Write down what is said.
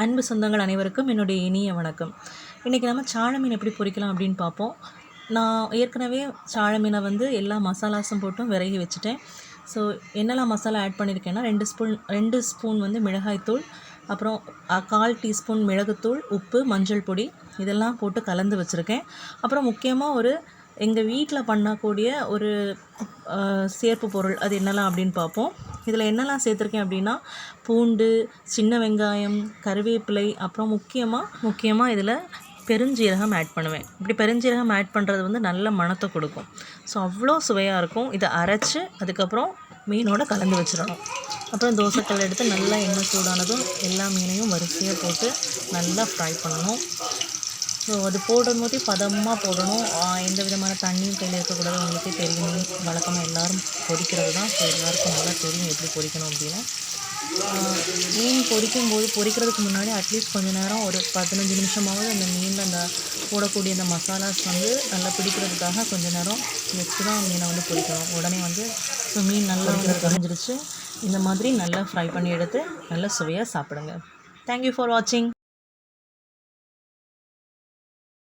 அன்பு சொந்தங்கள் அனைவருக்கும் என்னுடைய இனிய வணக்கம். இன்றைக்கி நம்ம சாழ மீன் எப்படி பொரிக்கலாம் அப்படின்னு பார்ப்போம். நான் ஏற்கனவே சாழ மீனை எல்லா மசாலாஸும் போட்டும் விரகி வச்சுட்டேன். ஸோ என்னெல்லாம் மசாலா ஆட் பண்ணியிருக்கேன்னா 2 ஸ்பூன் மிளகாய்த்தூள், அப்புறம் 1/4 டீஸ்பூன் மிளகுத்தூள், உப்பு, மஞ்சள் பொடி இதெல்லாம் போட்டு கலந்து வச்சுருக்கேன். அப்புறம் முக்கியமாக எங்கள் வீட்டில் பண்ணக்கூடிய ஒரு சேர்ப்பு பொருள் அது என்னெல்லாம் அப்படின்னு பார்ப்போம். இதில் என்னெல்லாம் சேர்த்துருக்கேன் அப்படின்னா பூண்டு, சின்ன வெங்காயம், கருவேப்பிலை, அப்புறம் முக்கியமாக இதில் பெருஞ்சீரகம் ஆட் பண்ணுவேன். இப்படி பெருஞ்சீரகம் ஆட் பண்ணுறது நல்ல மணத்தை கொடுக்கும். ஸோ அவ்வளோ சுவையாக இருக்கும். இதை அரைச்சி அதுக்கப்புறம் மீனோடு கலந்து வச்சிடணும். அப்புறம் தோசைக்கல் எடுத்து நல்லா எண்ணெய் சூடானதும் எல்லா மீனையும் வரிசையாக போட்டு நல்லா ஃப்ரை பண்ணணும். ஸோ அது போடும்போதே பதமாக போடணும். எந்த விதமான தண்ணியும் கையில் இருக்கக்கூடாது. உங்களுக்கே தெரியும், வழக்கமாக எல்லோரும் பொரிக்கிறது தான். ஸோ எல்லாருக்கும் நல்லா தெரியும் எப்படி பொரிக்கணும் அப்படின்னு. மீன் பொரிக்கிறதுக்கு முன்னாடி அட்லீஸ்ட் கொஞ்சம் நேரம் ஒரு 15 நிமிஷமாவது அந்த மீனில் அந்த போடக்கூடிய அந்த மசாலாஸ் நல்லா பிடிக்கிறதுக்காக கொஞ்சம் நேரம் வச்சு தான் மீனை பொரிக்கணும். உடனே ஸோ மீன் நல்லா குறைஞ்சிருச்சு. இந்த மாதிரி நல்லா ஃப்ரை பண்ணி எடுத்து நல்லா சுவையாக சாப்பிடுங்க. தேங்க்யூ ஃபார் வாட்சிங்.